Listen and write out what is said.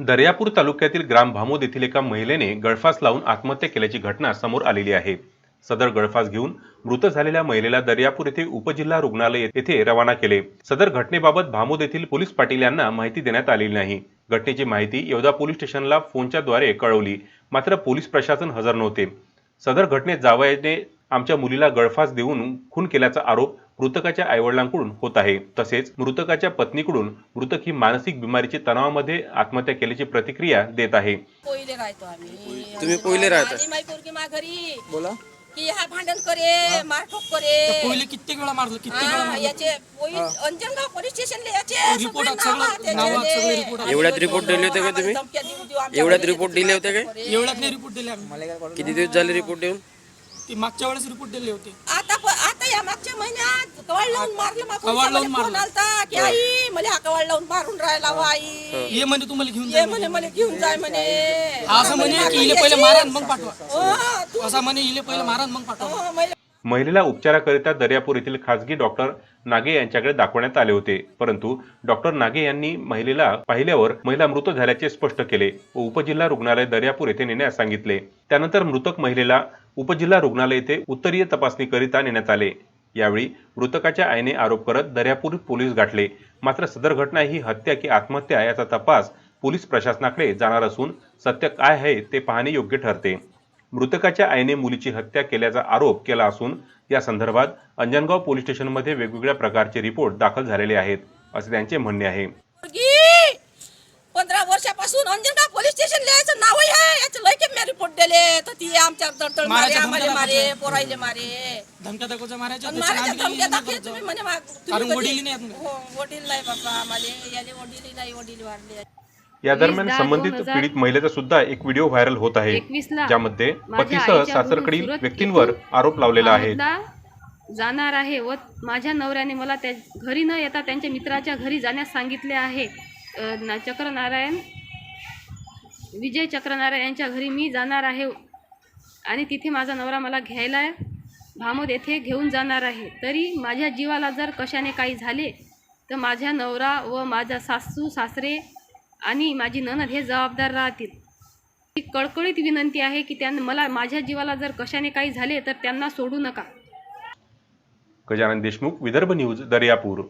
दर्यापूर तालुक्यातील ग्राम भामोद येथील एका महिलेने गळफास लावून आत्महत्या केल्याची घटना समोर आलेली आहे। सदर गळफास घेऊन मृत झालेल्या महिलेला दर्यापूर येथे उपजिल्हा रुग्णालय येथे रवाना केले। सदर घटनेबाबत भामोद येथील पोलीस पाटील यांना माहिती देण्यात आलेली नाही। घटनेची माहिती येवदा पोलीस स्टेशनला फोनच्या द्वारे कळवली, मात्र पोलीस प्रशासन हजर नव्हते। सदर घटनेत जावयाने आमच्या मुलीला गळफास देऊन खून केल्याचा आरोप मृतकाच्या आईवडिलांकडून होत आहे। तसेच मृतकाच्या पत्नीकडून मृतक ही मानसिक बिमारीच्या तणावामध्ये आत्महत्या केल्याची प्रतिक्रिया देत आहे। पहिले राहतो आम्ही। तुम्ही पहिले राहता? माझी माई पोरगी मा घरी बोला की हा भांडण करे, मारठोक करे। पहिले कित्येक वेळा मारलं, कित्येक वेळा मारलं। याचे पोलीस अंजनगाव पोलीस स्टेशनला याचे रिपोर्ट सगळे नाव सगळे रिपोर्ट एवढ्यात रिपोर्ट दिले होते का तुम्ही? एवढ्यात रिपोर्ट दिले होते का? एवढ्यात नाही रिपोर्ट दिले आम्ही। किती दिवस झाले रिपोर्ट देऊन? ते मागच्या वेळेस रिपोर्ट दिले होते। आता या मागच्या महिन्यात कवाड लावून मारलं मा कवाड लावून मारलं. आलता की आई मला हा कवाड लावून मारून राहिला हो आई। ये म्हणे तुम्हाला घेऊन ये जा म्हणे मला घेऊन जाय म्हणे। असं म्हणे की इले पहिले मारा आणि मग पाठवा। हो, तू असं म्हणे इले पहिले मारा आणि मग पाठवा। हो, मला महिलेला उपचाराकरिता दर्यापूर येथील खासगी डॉक्टर नागे यांच्याकडे दाखवण्यात आले होते, परंतु डॉक्टर नागे यांनी महिलेला पाहिल्यावर महिला मृत झाल्याचे स्पष्ट केले व उपजिल्हा रुग्णालय दर्यापूर येथे नेण्यास सांगितले। त्यानंतर मृतक महिलेला उपजिल्हा रुग्णालय येथे उत्तरीय तपासणीकरिता नेण्यात आले। यावेळी मृतकाच्या आईने आरोप करत दर्यापूर पोलीस गाठले, मात्र सदर घटना ही हत्या की आत्महत्या याचा तपास पोलीस प्रशासनाकडे जाणार असून सत्य काय आहे ते पाहणे योग्य ठरते। मृतकाच्या आईने मुलीची हत्या केल्याचा आरोप केला असून या संदर्भात अंजनगाव पोलीस स्टेशनमध्ये वेगवेगळ्या प्रकारचे रिपोर्ट दाखल झालेले आहेत, असे त्यांचे म्हणणे आहे। पोरगी 15 वर्षापासून अंजनगाव पोलीस स्टेशन लिहायचं नाव आहे, याचं लय के मी रिपोर्ट दिले तर ती आमच्या तळतळ मारे, मारायच्या आम्हाला धमक्या मारे, दाखवायच्या. पोराईले मारे। धमक्या दाखवायच्या मारायच्या आणि त्याच्या मारायच्या नादी धमक्या गेली दाखवले तुम्ही म्हणे कारण वडील नाही आहेत ना। हो, वडील नाही बाबा आम्हाला, याले वडील नाही, वडील वारले। या दरम्यान संबंधित पीडित महिलेचा सुद्धा एक व्हिडिओ व्हायरल होत आहे, ज्यामध्ये पतीसह सासरकडील व्यक्तींवर आरोप लावलेला आहे। जाणार आहे व माझ्या नवऱ्याने मला त्या घरी न येता त्यांच्या मित्राच्या घरी जाण्यास सांगितले आहे। चक्रनारायण विजय चक्रनारायण यांच्या घरी मी जाणार आहे आणि तिथे माझा नवरा मला घ्यायला भामोद येथे घेऊन जाणार आहे। तरी माझ्या जीवाला जर कशाने काही झाले तर माझ्या नवरा व माझा सासू सासरे आणि माझी नणद हे जबाबदार राहतील। ही कळकळीत विनंती आहे की त्यांना मला माझ्या जीवाला जर कशाने काही झाले तर त्यांना सोडू नका। गजानन देशमुख, विदर्भ न्यूज, दर्यापूर।